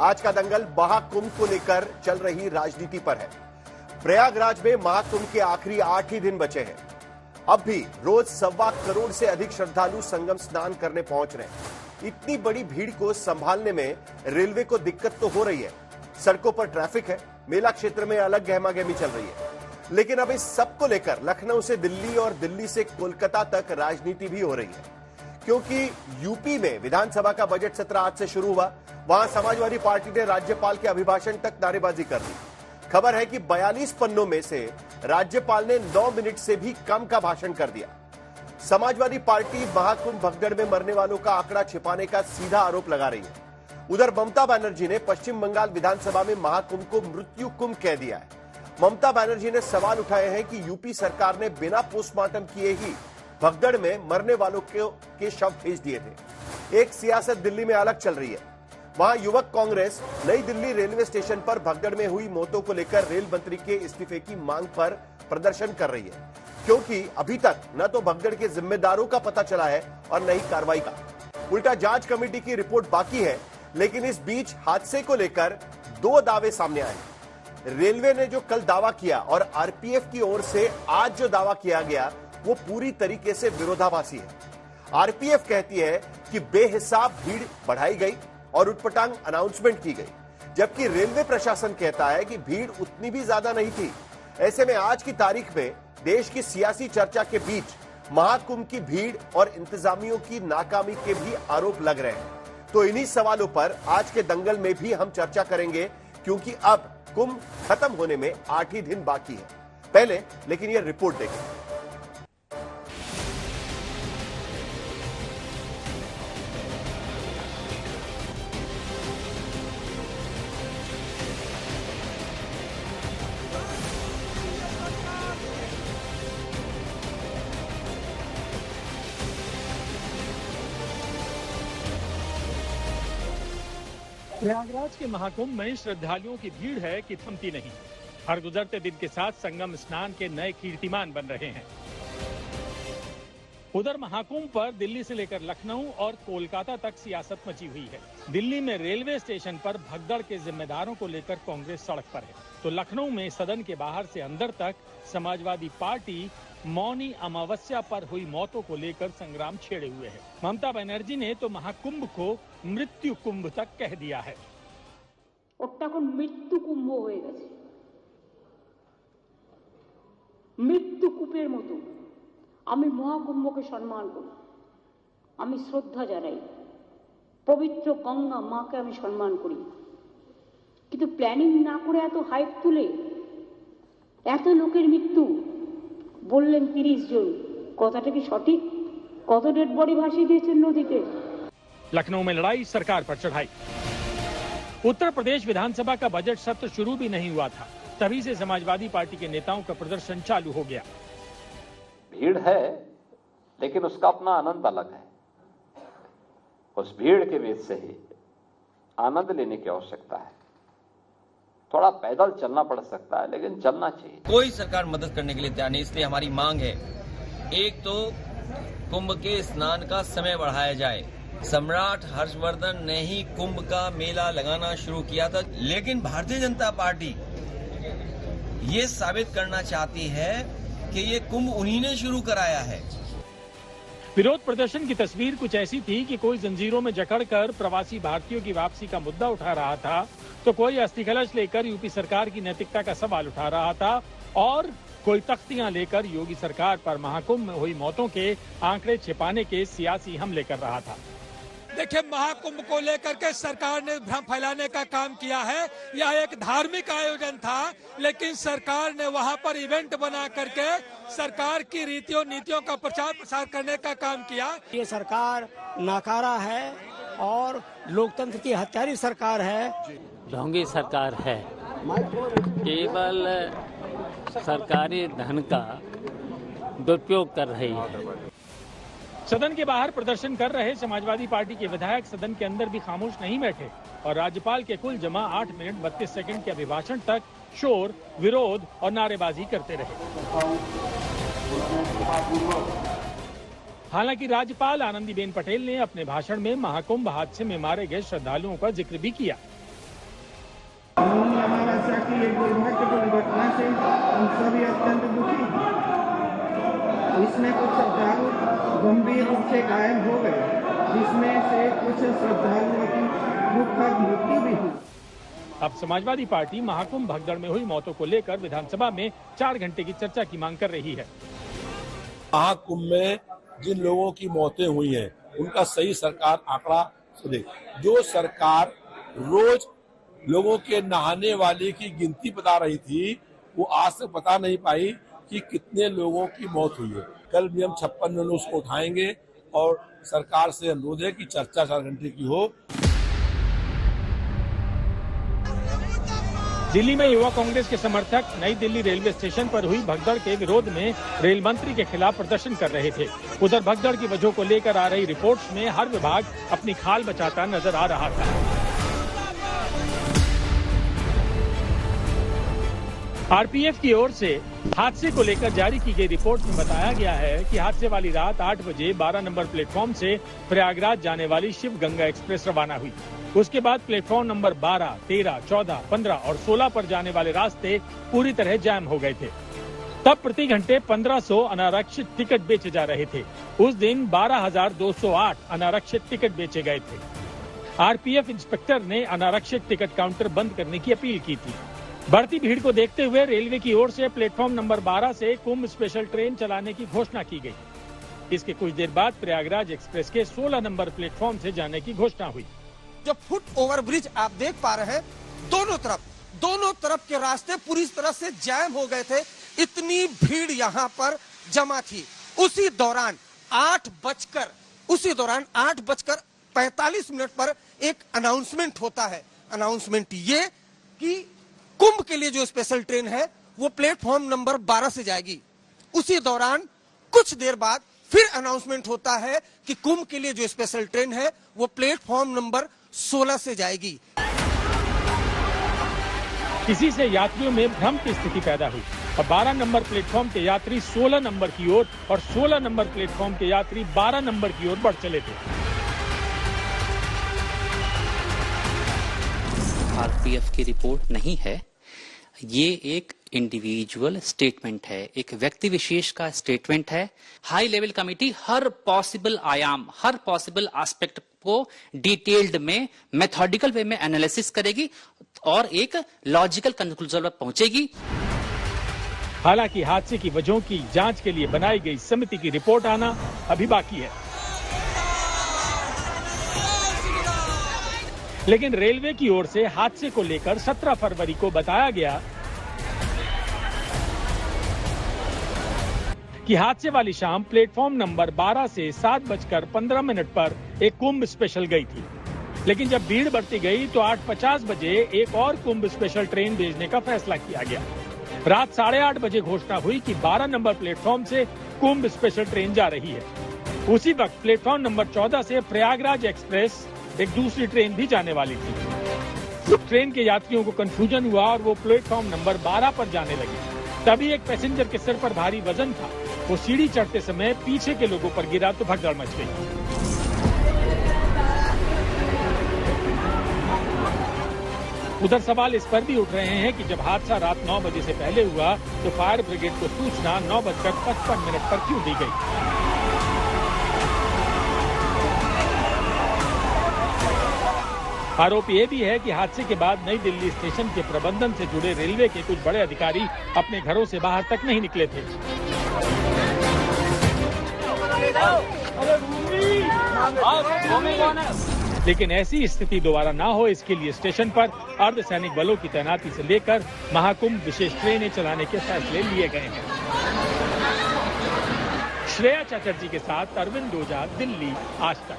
आज का दंगल महाकुंभ को लेकर चल रही राजनीति पर है। प्रयागराज में महाकुंभ के आखिरी 8 ही दिन बचे हैं। अब भी रोज 1.25 करोड़ से अधिक श्रद्धालु संगम स्नान करने पहुंच रहे हैं। इतनी बड़ी भीड़ को संभालने में रेलवे को दिक्कत तो हो रही है। सड़कों पर ट्रैफिक है, मेला क्षेत्र में अलग गहमागहमी चल रही है। लेकिन अब इस सब को लेकर लखनऊ से दिल्ली और दिल्ली से कोलकाता तक राजनीति भी हो रही है, क्योंकि यूपी में विधानसभा का बजट सत्र आज से शुरू हुआ। वहां समाजवादी पार्टी ने राज्यपाल के अभिभाषण तक नारेबाजी कर दी। खबर है कि 42 पन्नों में से राज्यपाल ने 9 मिनट से भी कम का भाषण कर दिया। समाजवादी पार्टी महाकुंभ भगदड़ में मरने वालों का आंकड़ा छिपाने का सीधा आरोप लगा रही है। उधर ममता बनर्जी ने पश्चिम बंगाल विधानसभा में महाकुंभ को मृत्यु कुंभ कह दिया है। ममता बनर्जी ने सवाल उठाए हैं कि यूपी सरकार ने बिना पोस्टमार्टम किए ही भगदड़ में मरने वालों के शव भेज दिए थे। एक सियासत दिल्ली में अलग चल रही है। वहां युवक कांग्रेस नई दिल्ली रेलवे स्टेशन पर भगदड़ में हुई मौतों को लेकर रेल मंत्री के इस्तीफे की मांग पर प्रदर्शन कर रही है, क्योंकि अभी तक न तो भगदड़ के जिम्मेदारों का पता चला है और न ही कार्रवाई का। उल्टा जांच कमेटी की रिपोर्ट बाकी है। लेकिन इस बीच हादसे को लेकर 2 दावे सामने आए। रेलवे ने जो कल दावा किया और आरपीएफ की ओर से आज जो दावा किया गया वो पूरी तरीके से विरोधाभासी है। आरपीएफ कहती है कि बेहिसाब भीड़ बढ़ाई गई और उटपटांग अनाउंसमेंट की गई, जबकि रेलवे प्रशासन कहता है कि भीड़ उतनी भी ज्यादा नहीं थी। ऐसे में आज की तारीख में देश की सियासी चर्चा के बीच महाकुंभ की भीड़ और इंतजामियों की नाकामी के भी आरोप लग रहे हैं। तो इन्हीं सवालों पर आज के दंगल में भी हम चर्चा करेंगे, क्योंकि अब कुंभ खत्म होने में 8 ही दिन बाकी है। पहले लेकिन यह रिपोर्ट देखें। प्रयागराज के महाकुंभ में श्रद्धालुओं की भीड़ है कि थमती नहीं। हर गुजरते दिन के साथ संगम स्नान के नए कीर्तिमान बन रहे हैं। उधर महाकुंभ पर दिल्ली से लेकर लखनऊ और कोलकाता तक सियासत मची हुई है। दिल्ली में रेलवे स्टेशन पर भगदड़ के जिम्मेदारों को लेकर कांग्रेस सड़क पर है, तो लखनऊ में सदन के बाहर से अंदर तक समाजवादी पार्टी मौनी अमावस्या पर हुई मौतों को लेकर संग्राम छेड़े हुए है। ममता बनर्जी ने तो महाकुंभ को मृत्यु कुंभ तक कह दिया है। मृत्यु कुंभ হয়ে গেছে, মৃত্যু কূপের মতো। আমি মহাকুম্ভকে সম্মান করি, আমি শ্রদ্ধা জানাই, পবিত্র গঙ্গা মাকে আমি সম্মান করি, কিন্তু প্ল্যানিং না করে এত হাইপ তুলে এত লোকের মৃত্যু বললেন 30 জন, কথাটা কি সঠিক? কত ডেড বডি ভাসিয়ে দিয়েছেন নদীতে। लखनऊ में लड़ाई सरकार पर चढ़ाई। उत्तर प्रदेश विधानसभा का बजट सत्र शुरू भी नहीं हुआ था, तभी से समाजवादी पार्टी के नेताओं का प्रदर्शन चालू हो गया। भीड़ है, लेकिन उसका अपना आनंद अलग है। उस भीड़ के बीच से ही आनंद लेने की आवश्यकता है। थोड़ा पैदल चलना पड़ सकता है, लेकिन चलना चाहिए। कोई सरकार मदद करने के लिए तैयार नहीं, इसलिए हमारी मांग है, एक तो कुंभ के स्नान का समय बढ़ाया जाए। सम्राट हर्षवर्धन ने ही कुंभ का मेला लगाना शुरू किया था, लेकिन भारतीय जनता पार्टी ये साबित करना चाहती है कि ये कुंभ उन्हीं ने शुरू कराया है। विरोध प्रदर्शन की तस्वीर कुछ ऐसी थी कि कोई जंजीरों में जकड़कर प्रवासी भारतीयों की वापसी का मुद्दा उठा रहा था, तो कोई अस्थि कलश लेकर यूपी सरकार की नैतिकता का सवाल उठा रहा था, और कोई तख्तियां लेकर योगी सरकार पर महाकुंभ में हुई मौतों के आंकड़े छिपाने के सियासी हमले कर रहा था। देखिए, महाकुंभ को लेकर के सरकार ने भ्रम फैलाने का काम किया है। यह एक धार्मिक आयोजन था, लेकिन सरकार ने वहां पर इवेंट बना करके सरकार की रीतियों नीतियों का प्रचार प्रसार करने का काम किया। ये सरकार नाकारा है और लोकतंत्र की हत्यारी सरकार है, ढोंगी सरकार है। केवल सरकारी धन का दुरुपयोग कर रही है। सदन के बाहर प्रदर्शन कर रहे समाजवादी पार्टी के विधायक सदन के अंदर भी खामोश नहीं बैठे और राज्यपाल के कुल जमा 8 मिनट 32 सेकंड के अभिभाषण तक शोर, विरोध और नारेबाजी करते रहे। हालांकि राज्यपाल आनंदीबेन पटेल ने अपने भाषण में महाकुंभ हादसे में मारे गए श्रद्धालुओं का जिक्र भी किया। की एक दुर्भाग्यपूर्ण घटना से हम सभी अत्यंत दुखी हैं। इसमें कुछ श्रद्धालु गंभीर रूप से घायल हो गए, जिसमें से कुछ श्रद्धालुओं की दुखद मृत्यु भी हुई। अब समाजवादी पार्टी महाकुंभ भगदड़ में हुई मौतों को लेकर विधानसभा में 4 घंटे की चर्चा की मांग कर रही है। महाकुंभ में जिन लोगों की मौतें हुई हैं, उनका सही सरकार आंकड़ा दे। जो सरकार रोज लोगों के नहाने वाले की गिनती बता रही थी, वो आज तक बता नहीं पाई कि कितने लोगों की मौत हुई है। कल भी हम 56 में उसको उठाएंगे और सरकार से अनुरोध है कि चर्चा 4 घंटे की हो। दिल्ली में युवा कांग्रेस के समर्थक नई दिल्ली रेलवे स्टेशन पर हुई भगदड़ के विरोध में रेल मंत्री के खिलाफ प्रदर्शन कर रहे थे। उधर भगदड़ की वजह को लेकर आ रही रिपोर्ट्स में हर विभाग अपनी खाल बचाता नजर आ रहा था। आरपीएफ की ओर से हादसे को लेकर जारी की गई रिपोर्ट में बताया गया है कि हादसे वाली रात 8 बजे 12 नंबर प्लेटफॉर्म से प्रयागराज जाने वाली शिव गंगा एक्सप्रेस रवाना हुई। उसके बाद प्लेटफॉर्म नंबर 12, 13, 14, 15 और 16 पर जाने वाले रास्ते पूरी तरह जाम हो गए थे। तब प्रति घंटे 1500 अनारक्षित टिकट बेचे जा रहे थे। उस दिन 12,208 अनारक्षित टिकट बेचे गए थे। आरपीएफ इंस्पेक्टर ने अनारक्षित टिकट काउंटर बंद करने की अपील की थी। बढ़ती भीड़ को देखते हुए रेलवे की ओर से प्लेटफॉर्म नंबर 12 से कुंभ स्पेशल ट्रेन चलाने की घोषणा की गई। इसके कुछ देर बाद प्रयागराज एक्सप्रेस के 16 नंबर प्लेटफॉर्म से जाने की घोषणा हुई। जो फुट ओवर ब्रिज आप देख पा रहे हैं, दोनों तरफ के रास्ते पूरी तरह से जैम हो गए थे। इतनी भीड़ यहाँ पर जमा थी। उसी दौरान 8:45 पर एक अनाउंसमेंट होता है। अनाउंसमेंट ये कि कुंभ के लिए जो स्पेशल ट्रेन है वो प्लेटफॉर्म नंबर 12 से जाएगी। उसी दौरान कुछ देर बाद फिर अनाउंसमेंट होता है कि कुंभ के लिए जो स्पेशल ट्रेन है वो प्लेटफॉर्म नंबर 16 से जाएगी। इसी से यात्रियों में भ्रम की स्थिति पैदा हुई और 12 नंबर प्लेटफॉर्म के यात्री 16 नंबर की ओर और 16 नंबर प्लेटफॉर्म के यात्री 12 नंबर की ओर बढ़ चले थे। आरपीएफ की रिपोर्ट नहीं है, ये एक इंडिविजुअल स्टेटमेंट है, एक व्यक्ति विशेष का स्टेटमेंट है। हाई लेवल कमेटी हर पॉसिबल आयाम, हर पॉसिबल एस्पेक्ट को डिटेल्ड में मेथोडिकल वे में एनालिसिस करेगी और एक लॉजिकल कंक्लूजन पर पहुंचेगी। हालांकि हादसे की वजहों की जांच के लिए बनाई गई समिति की रिपोर्ट आना अभी बाकी है। लेकिन रेलवे की ओर से हादसे को लेकर 17 फरवरी को बताया गया कि हादसे वाली शाम प्लेटफॉर्म नंबर 12 से 7:15 पर एक कुंभ स्पेशल गई थी। लेकिन जब भीड़ बढ़ती गई तो 8:50 बजे एक और कुंभ स्पेशल ट्रेन भेजने का फैसला किया गया। रात 8:30 बजे घोषणा हुई कि 12 नंबर प्लेटफॉर्म से कुंभ स्पेशल ट्रेन जा रही है। उसी वक्त प्लेटफॉर्म नंबर 14 से प्रयागराज एक्सप्रेस एक दूसरी ट्रेन भी जाने वाली थी। ट्रेन के यात्रियों को कंफ्यूजन हुआ और वो प्लेटफॉर्म नंबर 12 पर जाने लगी। तभी एक पैसेंजर के सिर पर भारी वजन था। वो सीढ़ी चढ़ते समय पीछे के लोगों पर गिरा तो भगदड़ मच गई। उधर सवाल इस पर भी उठ रहे हैं कि जब हादसा रात 9 बजे से पहले हुआ तो फायर ब्रिगेड को सूचना 9:55 पर क्यों दी गई। आरोप ये भी है कि हादसे के बाद नई दिल्ली स्टेशन के प्रबंधन से जुड़े रेलवे के कुछ बड़े अधिकारी अपने घरों से बाहर तक नहीं निकले थे। लेकिन ऐसी स्थिति दोबारा ना हो, इसके लिए स्टेशन पर अर्धसैनिक बलों की तैनाती से लेकर महाकुंभ विशेष ट्रेनें चलाने के फैसले लिए गए हैं। श्रेया चटर्जी के साथ अरविंद ओझा, दिल्ली, आज तक।